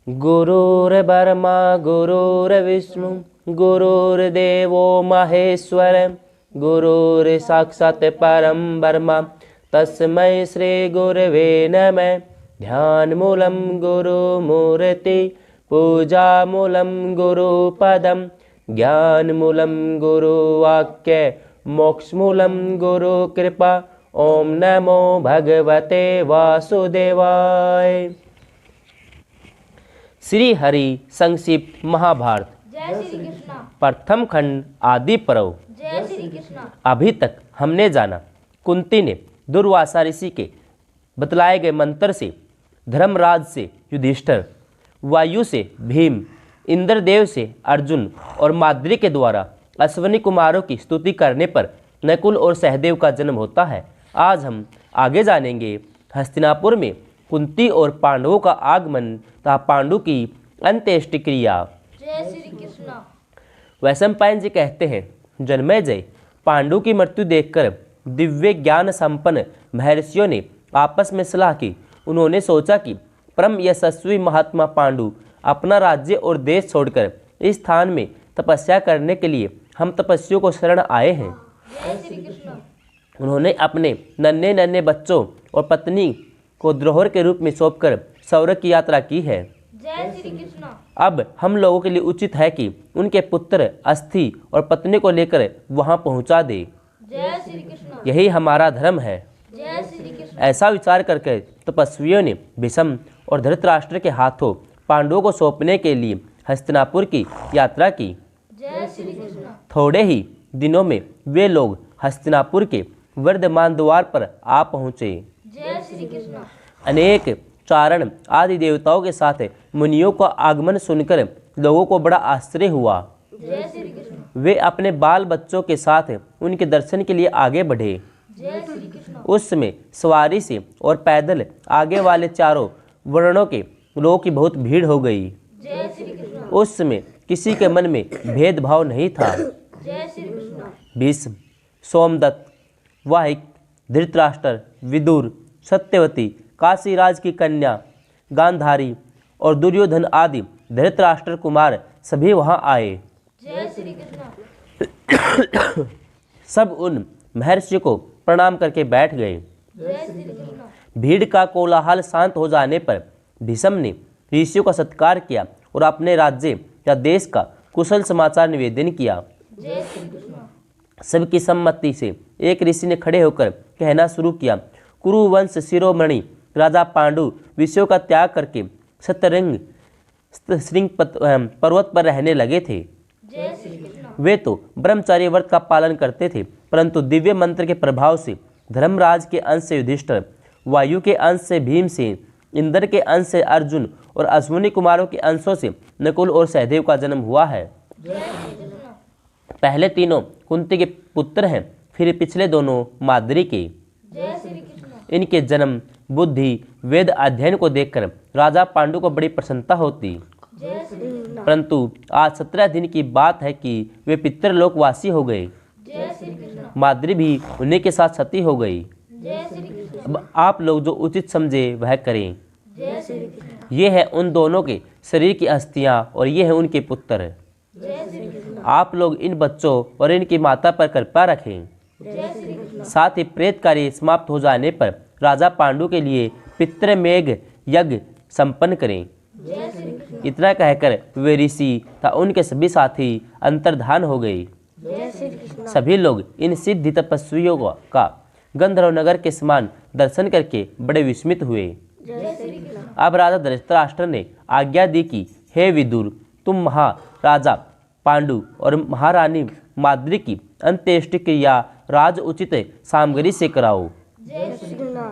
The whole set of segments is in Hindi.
गुरुर्ब्रह्मा गुरुर्विष्णु गुरुर्देवो महेश्वर गुरुर्साक्षात् परं ब्रह्म तस्मै श्री गुरवे नमः। ध्यानमूलं गुरुमूर्ति पूजामूलं गुरुपदं ज्ञानमूलं गुरुवाक्य मोक्षमूलं गुरुकृपा। ओम नमो भगवते वासुदेवाय। श्री हरि संक्षिप्त महाभारत। जय श्री कृष्ण। प्रथम खंड आदि पर्व। जय श्री कृष्ण। अभी तक हमने जाना कुंती ने दुर्वासा ऋषि के बतलाए गए मंत्र से धर्मराज से युधिष्ठिर, वायु से भीम, इंद्रदेव से अर्जुन और माद्री के द्वारा अश्विनी कुमारों की स्तुति करने पर नकुल और सहदेव का जन्म होता है। आज हम आगे जानेंगे हस्तिनापुर में कुंती और पांडवों का आगमन तथा पांडु की अंत्येष्टि क्रिया। जय श्री कृष्ण। वैशंपायन जी कहते हैं, जन्मेजय, पांडु की मृत्यु देखकर दिव्य ज्ञान संपन्न महर्षियों ने आपस में सलाह की। उन्होंने सोचा कि परम यशस्वी महात्मा पांडु अपना राज्य और देश छोड़कर इस स्थान में तपस्या करने के लिए हम तपस्वियों को शरण आए हैं। जय श्री कृष्ण। उन्होंने अपने नन्हे नन्हे बच्चों और पत्नी को द्रोहर के रूप में सौंपकर स्वर्ग की यात्रा की है। जय श्री कृष्ण। अब हम लोगों के लिए उचित है कि उनके पुत्र अस्थि और पत्नी को लेकर वहां पहुंचा दे। जय श्री कृष्ण। यही हमारा धर्म है। जय श्री कृष्ण। ऐसा विचार करके तपस्वियों ने भीष्म और धृतराष्ट्र के हाथों पांडवों को सौंपने के लिए हस्तिनापुर की यात्रा की। जय श्री कृष्ण। थोड़े ही दिनों में वे लोग हस्तिनापुर के वर्धमान द्वार पर आ पहुँचे। जय श्री कृष्ण। अनेक चारण आदि देवताओं के साथ मुनियों का आगमन सुनकर लोगों को बड़ा आश्चर्य हुआ। जय श्री कृष्ण। वे अपने बाल बच्चों के साथ उनके दर्शन के लिए आगे बढ़े। जय श्री कृष्ण। उस समय सवारी से और पैदल आगे वाले चारों वर्णों के लोगों की बहुत भीड़ हो गई। जय श्री कृष्ण। उस समय किसी के मन में भेदभाव नहीं था। जय श्री कृष्ण। भीष्म, सोमदत्त, वाहिक, धृतराष्ट्र, विदुर, सत्यवती, काशीराज की कन्या गांधारी और दुर्योधन आदि धृतराष्ट्र कुमार सभी वहां आए। जय श्री कृष्ण। सब उन महर्षि को प्रणाम करके बैठ गए। जय श्री कृष्ण। भीड़ का कोलाहल शांत हो जाने पर भीष्म ने ऋषियों का सत्कार किया और अपने राज्य या देश का कुशल समाचार निवेदन किया। जय श्री कृष्ण। सबकी सम्मति से एक ऋषि ने खड़े होकर कहना शुरू किया, कुरुवंश शिरोमणि राजा पांडु विषयों का त्याग करके शतरंग श्रृंग पर्वत पर रहने लगे थे। जय श्री कृष्ण। वे तो ब्रह्मचर्य व्रत का पालन करते थे, परंतु दिव्य मंत्र के प्रभाव से धर्मराज के अंश से युधिष्ठिर, वायु के अंश से भीमसेन, इंद्र के अंश से अर्जुन और अश्विनी कुमारों के अंशों से नकुल और सहदेव का जन्म हुआ है। पहले तीनों कुंती के पुत्र हैं, फिर पिछले दोनों माद्री के। जय श्री कृष्ण। इनके जन्म, बुद्धि, वेद अध्ययन को देखकर राजा पांडु को बड़ी प्रसन्नता होती। जय श्री कृष्ण। परंतु आज 17 दिन की बात है कि वे पितृलोकवासी हो गए। जय श्री कृष्ण। माद्री भी उन्हीं के साथ सती हो गई। जय श्री कृष्ण। अब आप लोग जो उचित समझे वह करें। जय श्री कृष्ण। ये है उन दोनों के शरीर की अस्थियां और ये है उनके पुत्र। जय श्री कृष्ण। आप लोग इन बच्चों और इनकी माता पर कृपा रखें। जय श्री कृष्ण। साथ ही प्रेत कार्य समाप्त हो जाने पर राजा पांडु के लिए पितृमेघ यज्ञ संपन्न करें। जय श्री कृष्ण। इतना कहकर वे ऋषि तथा उनके सभी साथी अंतर्धान हो गए। जय श्री कृष्ण। सभी लोग इन सिद्ध तपस्वियों का गंधर्व नगर के समान दर्शन करके बड़े विस्मित हुए। जय श्री कृष्ण। अब राजा धृतराष्ट्र ने आज्ञा दी कि हे विदुर, तुम महाराजा पांडु और महारानी माद्री की अंत्येष्टि क्रिया राज उचित सामग्री से कराओ। जय श्री कृष्ण।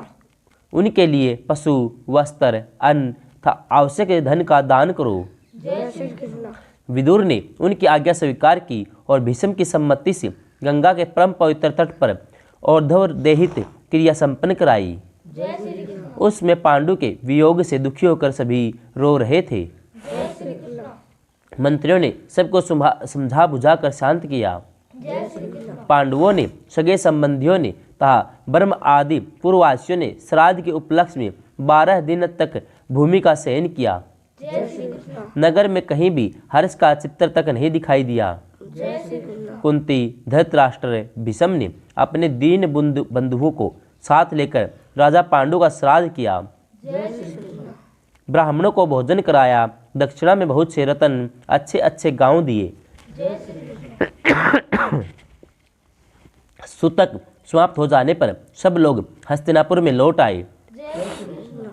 उनके लिए पशु, वस्त्र, अन्न तथा आवश्यक धन का दान करो। जय श्री कृष्ण। विदुर ने उनकी आज्ञा स्वीकार की और भीष्म की सम्मति से गंगा के परम पवित्र तट पर और्ध्वदेहित क्रिया संपन्न कराई। जय श्री कृष्ण। उसमें पांडु के वियोग से दुखी होकर सभी रो रहे थे। जय श्री कृष्ण। मंत्रियों ने सबको समझा बुझा कर शांत किया। जय श्री कृष्ण। पांडवों ने, सगे संबंधियों ने तथा ब्रह्म आदि पूर्ववासियों ने श्राद्ध के उपलक्ष्य में 12 दिन तक भूमि का शयन किया। जय श्री नगर में कहीं भी हर्ष का चित्र तक नहीं दिखाई दिया। जय श्री कृष्ण। कुंती, धृतराष्ट्र, भीष्म ने अपने दीन बंधुओं को साथ लेकर राजा पांडु का श्राद्ध किया। जय श्री कृष्ण। ब्राह्मणों को भोजन कराया। दक्षिणा में बहुत से रत्न, अच्छे अच्छे गांव दिए। जय श्री कृष्ण। सूतक समाप्त हो जाने पर सब लोग हस्तिनापुर में लौट आए। जय श्री कृष्ण।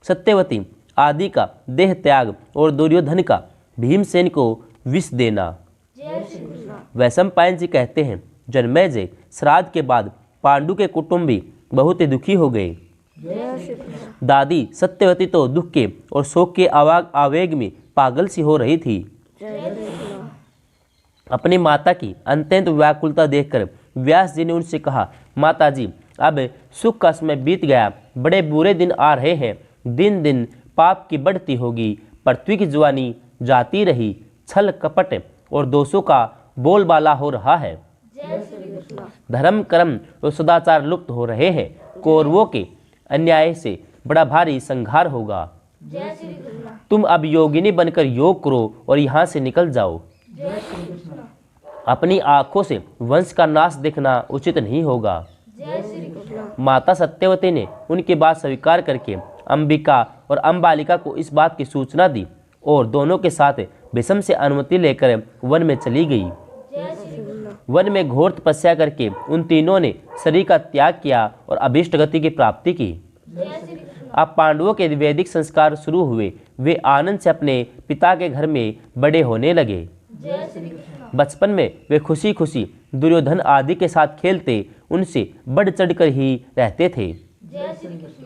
सत्यवती आदि का देह त्याग और दुर्योधन का भीमसेन को विष देना। जय श्री कृष्ण। वैशंपायन जी कहते हैं, जन्मेजय श्राद्ध के बाद पांडु के कुटुंबी बहुत ही दुखी हो गए। जय श्री कृष्ण। दादी सत्यवती तो दुख के और शोक के आवेग में पागल सी हो रही थी। जय श्री कृष्ण। अपनी माता की अत्यंत व्याकुलता देखकर व्यास जी ने उनसे कहा, माता जी, अब सुख का समय बीत गया, बड़े बुरे दिन आ रहे हैं। दिन दिन पाप की बढ़ती होगी, पृथ्वी की जुबानी जाती रही, छल कपट और दोषों का बोलबाला हो रहा है। जय श्री कृष्ण। धर्म कर्म और सदाचार लुप्त हो रहे हैं। कौरवों के अन्याय से बड़ा भारी संहार होगा। जय श्री कृष्ण। तुम अब योगिनी बनकर योग करो और यहाँ से निकल जाओ। जय श्री कृष्ण। अपनी आंखों से वंश का नाश देखना उचित नहीं होगा। जय श्री कृष्ण। माता सत्यवती ने उनकी बात स्वीकार करके अंबिका और अंबालिका को इस बात की सूचना दी और दोनों के साथ भीष्म से अनुमति लेकर वन में चली गई। जय श्री कृष्ण। वन में घोर तपस्या करके उन तीनों ने शरीर का त्याग किया और अभीष्ट गति की प्राप्ति की। जय श्री कृष्ण। अब पांडवों के वैदिक संस्कार शुरू हुए। वे आनंद से अपने पिता के घर में बड़े होने लगे। जय श्री कृष्ण। बचपन में वे खुशी खुशी दुर्योधन आदि के साथ खेलते, उनसे बढ़ चढ़कर ही रहते थे। जय श्री कृष्ण।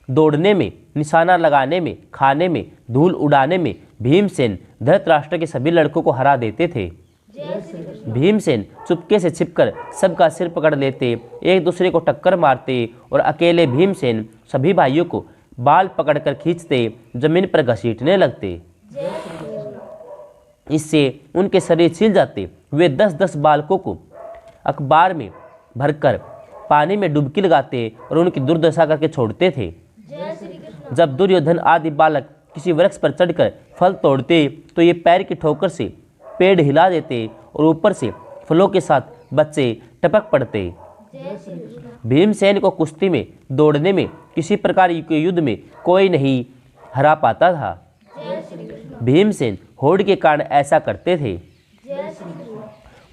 दौड़ने में, निशाना लगाने में, खाने में, धूल उड़ाने में भीमसेन धृतराष्ट्र के सभी लड़कों को हरा देते थे। जय श्री कृष्ण। भीमसेन चुपके से छिपकर सबका सिर पकड़ लेते, एक दूसरे को टक्कर मारते और अकेले भीमसेन सभी भाइयों को बाल पकड़कर खींचते, जमीन पर घसीटने लगते। जय श्री कृष्ण। इससे उनके शरीर छिल जाते। वे 10-10 बालकों को अखबार में भरकर पानी में डुबकी लगाते और उनकी दुर्दशा करके छोड़ते थे। जय श्री कृष्ण। जब दुर्योधन आदि बालक किसी वृक्ष पर चढ़कर फल तोड़ते तो ये पैर की ठोकर से पेड़ हिला देते और ऊपर से फलों के साथ बच्चे टपक पड़ते। जय श्री कृष्ण। भीमसेन को कुश्ती में, दौड़ने में, किसी प्रकार के युद्ध में कोई नहीं हरा पाता था। जय श्री कृष्ण। भीमसेन होड़ के कारण ऐसा करते थे। जय श्री कृष्ण।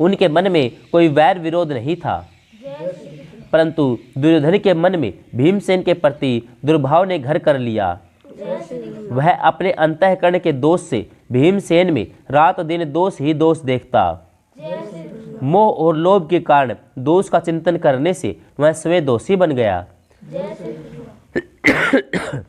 उनके मन में कोई वैर विरोध नहीं था, जय श्री कृष्ण। परंतु दुर्योधन के मन में भीमसेन के प्रति दुर्भाव ने घर कर लिया। जय श्री कृष्ण। वह अपने अंतःकरण के दोष से भीमसेन में रात दिन दोष ही दोष देखता। जय श्री कृष्ण। मोह और लोभ के कारण दोष का चिंतन करने से वह स्वयं दोषी बन गया। जय श्री कृष्ण।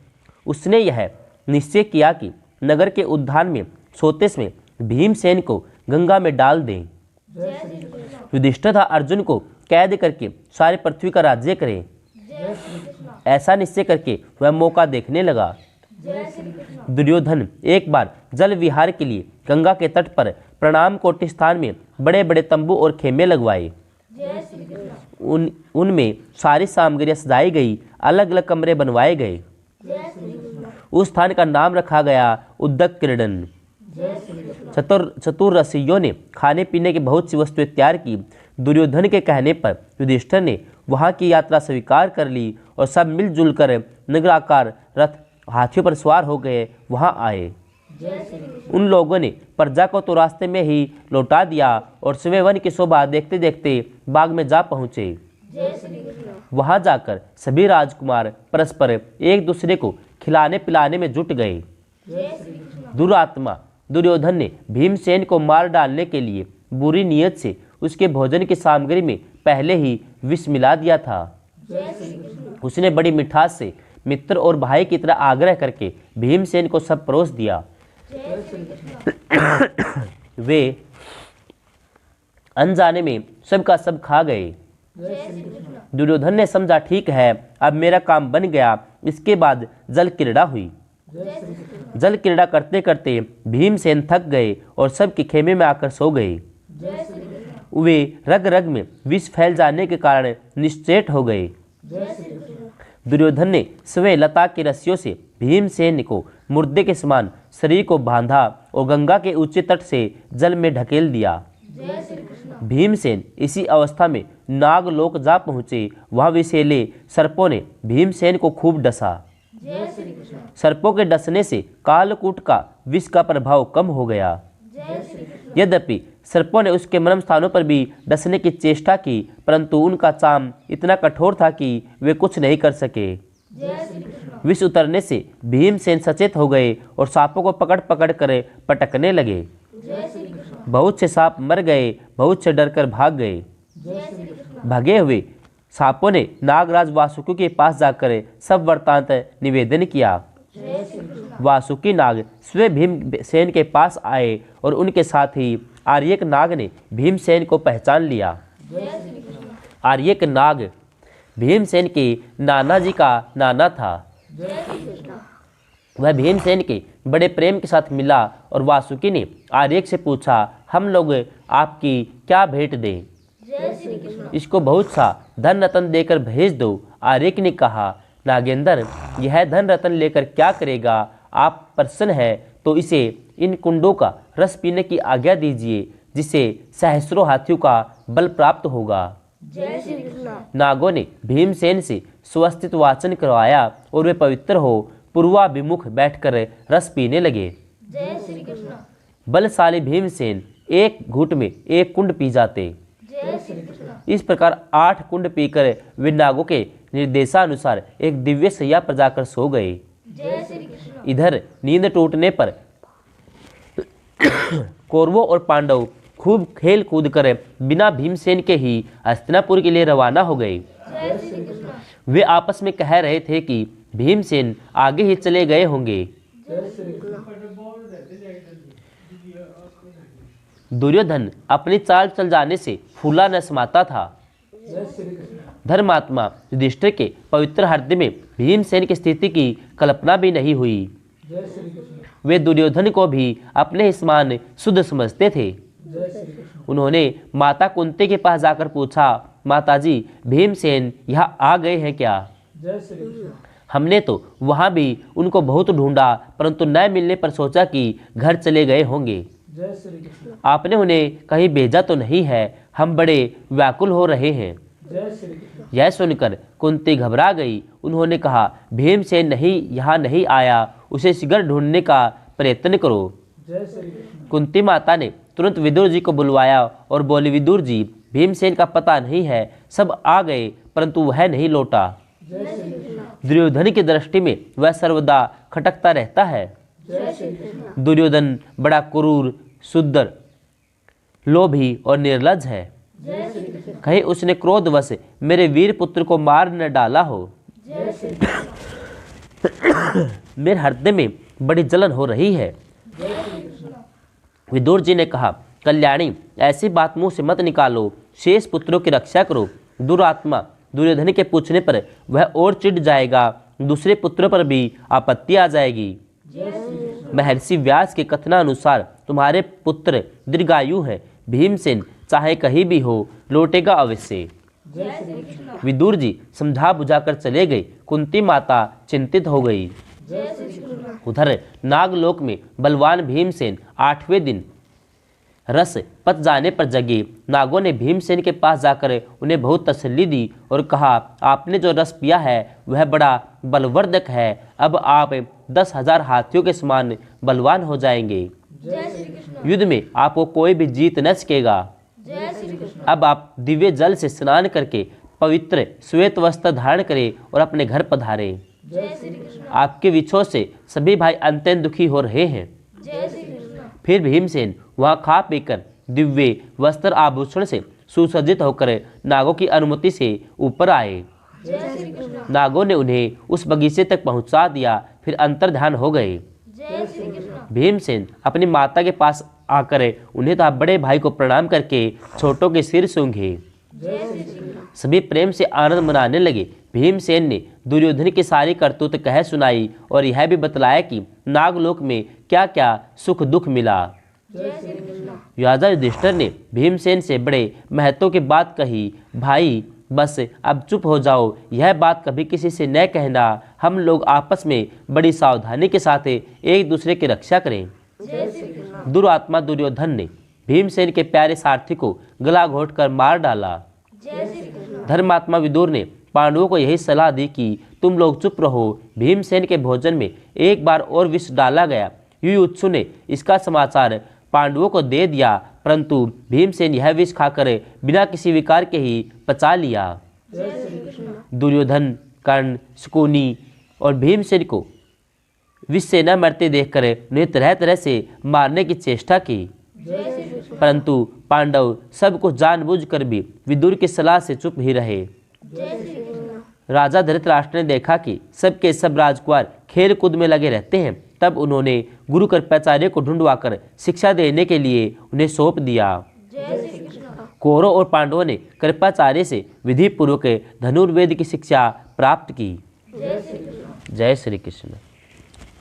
उसने यह निश्चय किया कि नगर के उद्यान में सोते समय भीमसेन को गंगा में डाल दें। जय श्री कृष्ण। युधिष्ठिर तथा अर्जुन को कैद करके सारी पृथ्वी का राज्य करें। जय श्री कृष्ण। ऐसा निश्चय करके वह मौका देखने लगा। जय श्री कृष्ण। दुर्योधन एक बार जल विहार के लिए गंगा के तट पर प्रणाम कोटि स्थान में बड़े बड़े तंबू और खेमे लगवाए। जय श्री कृष्ण। उनमें सारी सामग्रियां सजाई गई, अलग अलग कमरे बनवाए गए। जय श्री कृष्ण। उस स्थान का नाम रखा गया उद्दक क्रीडन। जय श्री कृष्ण। चतुर रसियों ने खाने पीने की बहुत सी वस्तुएं तैयार की। दुर्योधन के कहने पर युधिष्ठिर ने वहां की यात्रा स्वीकार कर ली और सब मिलजुल कर नगराकार रथ हाथियों पर सवार हो गए वहां आए। जय श्री कृष्ण। उन लोगों ने प्रजा को तो रास्ते में ही लौटा दिया और स्वयं वन की शोभा देखते देखते बाग में जा पहुंचे। जय श्री कृष्ण। वहां जाकर सभी राजकुमार परस्पर एक दूसरे को खिलाने पिलाने में जुट गए। जय श्री कृष्ण। दुरात्मा दुर्योधन ने भीमसेन को मार डालने के लिए बुरी नीयत से उसके भोजन की सामग्री में पहले ही विष मिला दिया था। जय श्री कृष्ण। उसने बड़ी मिठास से मित्र और भाई की तरह आग्रह करके भीमसेन को सब परोस दिया। जय श्री कृष्ण। वे अनजाने में सबका सब खा गए। जय श्री कृष्ण। दुर्योधन ने समझा, ठीक है, अब मेरा काम बन गया। इसके बाद जल क्रीड़ा हुई। जय श्री कृष्ण। जल क्रीड़ा करते करते भीमसेन थक गए और सबके खेमे में आकर सो गए। जय श्री कृष्ण। वे रग रग में विष फैल जाने के कारण निश्चेत हो गए। जय श्री कृष्ण। दुर्योधन ने स्वयं लता की रस्सियों से भीमसेन को मुर्दे के समान शरीर को बांधा और गंगा के ऊंचे तट से जल में ढकेल दिया। जय श्री कृष्ण। भीमसेन इसी अवस्था में नागलोक जा पहुँचे। वहाँ विषैले सर्पों ने भीमसेन को खूब डसा। जय श्री कृष्ण। सर्पों के डसने से कालकूट का विष का प्रभाव कम हो गया। जय श्री कृष्ण। यद्यपि सर्पों ने उसके मर्म स्थानों पर भी डसने की चेष्टा की, परंतु उनका चाम इतना कठोर था कि वे कुछ नहीं कर सके। जय श्री कृष्ण। विष उतरने से भीमसेन सचेत हो गए और सांपों को पकड़ पकड़ कर पटकने लगे। जय श्री कृष्ण। बहुत से सांप मर गए, बहुत से डरकर भाग गए। जय श्री कृष्ण। भागे हुए सांपों ने नागराज वासुकी के पास जाकर सब वृत्तांत निवेदन किया। जय श्री कृष्ण। वासुकी नाग स्वयं भीमसेन के पास आए और उनके साथ ही आर्यक नाग ने भीमसेन को पहचान लिया। जय श्री कृष्ण। आर्यक नाग भीमसेन के नाना जी का नाना था। जय श्री कृष्ण। वह भीमसेन के बड़े प्रेम के साथ मिला और वासुकी ने आर्यक से पूछा, हम लोग आपकी क्या भेंट दें? जय श्री कृष्ण। इसको बहुत सा धन रत्न देकर भेज दो। आर्यक ने कहा, नागेंद्र यह धन रत्न लेकर क्या करेगा? आप प्रसन्न हैं तो इसे इन कुंडों का रस पीने की आज्ञा दीजिए, जिससे सहस्रों हाथियों का बल प्राप्त होगा। जय श्री कृष्ण। नागों ने भीमसेन से स्वस्तित वाचन करवाया और वे पवित्र हो पूर्वाभिमुख बैठकर रस पीने लगे। जय श्री कृष्ण। बलशाली भीमसेन एक घूंट में एक कुंड पी जाते। जय श्री कृष्ण। इस प्रकार 8 कुंड पीकर वे नागों के निर्देशानुसार एक दिव्य सैया पर जाकर सो गए। जय श्री कृष्ण। इधर नींद टूटने पर कौरवों और पांडव खूब खेल कूद कर बिना भीमसेन के ही हस्तिनापुर के लिए रवाना हो गए। जय श्री कृष्ण। वे आपस में कह रहे थे कि भीमसेन आगे ही चले गए होंगे। जय श्री कृष्ण। दुर्योधन अपनी चाल चल जाने से फूला न समाता था। जय श्री कृष्ण। धर्मात्मा युधिष्ठिर के पवित्र हृदय में भीमसेन की स्थिति की कल्पना भी नहीं हुई। जय श्री कृष्ण। वे दुर्योधन को भी अपने ही समान शुद्ध समझते थे। जय श्री कृष्ण। उन्होंने माता कुंती के पास जाकर पूछा, माताजी भीमसेन यहाँ आ गए हैं क्या? जय श्री कृष्ण। हमने तो वहाँ भी उनको बहुत ढूंढा, परंतु न मिलने पर सोचा कि घर चले गए होंगे। जय श्री कृष्ण। आपने उन्हें कहीं भेजा तो नहीं है? हम बड़े व्याकुल हो रहे हैं। जय श्री कृष्ण। यह सुनकर कुंती घबरा गई। उन्होंने कहा, भीमसेन यहाँ नहीं आया, उसे शीघ्र ढूंढने का प्रयत्न करो। जय श्री कृष्ण। कुंती माता ने तुरंत विदुर जी को बुलवाया और बोली, विदुर जी भीमसेन का पता नहीं है। सब आ गए परंतु वह नहीं लौटा। जय श्री कृष्ण। दुर्योधन की दृष्टि में वह सर्वदा खटकता रहता है। जय श्री कृष्ण। दुर्योधन बड़ा क्रूर, शुद्र, लोभी और निर्लज है। जय श्री कृष्ण। कहीं उसने क्रोधवश मेरे वीर पुत्र को मार न डाला हो। जय श्री कृष्ण। मेरे हृदय में बड़ी जलन हो रही है। जय श्री कृष्ण। विदुर जी ने कहा, कल्याणी ऐसी बात मुंह से मत निकालो, शेष पुत्रों की रक्षा करो। दुरात्मा दुर्योधन के पूछने पर वह और चिढ़ जाएगा, दूसरे पुत्रों पर भी आपत्ति आ जाएगी। जय श्री कृष्ण। महर्षि व्यास के कथनानुसार तुम्हारे पुत्र दीर्घायु हैं। भीमसेन चाहे कहीं भी हो, लौटेगा अवश्य। जय श्री कृष्ण। विदुर जी समझा बुझाकर चले गए। कुंती माता चिंतित हो गई। जय श्री कृष्ण। उधर नागलोक में बलवान भीमसेन 8वें दिन रस पच जाने पर जगे। नागों ने भीमसेन के पास जाकर उन्हें बहुत तसल्ली दी और कहा, आपने जो रस पिया है वह बड़ा बलवर्धक है। अब आप 10,000 हाथियों के समान बलवान हो जाएंगे। जय श्री कृष्ण। युद्ध में आपको कोई भी जीत न सकेगा। जय श्री कृष्ण। अब आप दिव्य जल से स्नान करके पवित्र श्वेत वस्त्र धारण करें और अपने घर पधारें। जय श्री कृष्ण। आपके विछोह से सभी भाई अत्यंत दुखी हो रहे हैं। जय श्री कृष्ण। फिर भीमसेन वहाँ खा पीकर दिव्य वस्त्र आभूषण से सुसज्जित होकर नागों की अनुमति से ऊपर आए। जय श्री कृष्ण। नागों ने उन्हें उस बगीचे तक पहुँचा दिया, फिर अंतर्ध्यान हो गए। जय श्री कृष्ण। भीमसेन अपनी माता के पास आकर उन्हें तो बड़े भाई को प्रणाम करके छोटों के सिर सूंघे। जय श्री कृष्ण। सभी प्रेम से आनंद मनाने लगे। भीमसेन ने दुर्योधन की सारी करतूत कह सुनाई और यह भी बतलाया कि नागलोक में क्या क्या सुख दुख मिला। जय श्री कृष्ण। राजा युधिष्ठिर ने भीमसेन से बड़े महत्व की बात कही। भाई बस अब चुप हो जाओ, यह बात कभी किसी से न कहना। हम लोग आपस में बड़ी सावधानी के साथ एक दूसरे की रक्षा करें। दुरात्मा दुर्योधन ने भीमसेन के प्यारे सारथी को गला घोंटकर मार डाला। धर्मात्मा विदुर ने पांडवों को यही सलाह दी कि तुम लोग चुप रहो। भीमसेन के भोजन में एक बार और विष डाला गया। युयुत्सु ने इसका समाचार पांडवों को दे दिया, परंतु भीमसेन यह विष खाकर बिना किसी विकार के ही पचा लिया। दुर्योधन, कर्ण, शकुनी और भीमसेन को विष से न मरते देखकर उन्हें तरह तरह से मारने की चेष्टा की, परंतु पांडव सब कुछ जानबूझकर भी विदुर की सलाह से चुप ही रहे। राजा धृतराष्ट्र ने देखा कि सबके सब राजकुमार खेल कूद में लगे रहते हैं, तब उन्होंने गुरु कृपाचार्य को ढूंढवाकर शिक्षा देने के लिए उन्हें सौंप दिया। कौरव और पांडवों ने कृपाचार्य से विधि पूर्वक धनुर्वेद की शिक्षा प्राप्त की। जय श्री कृष्ण।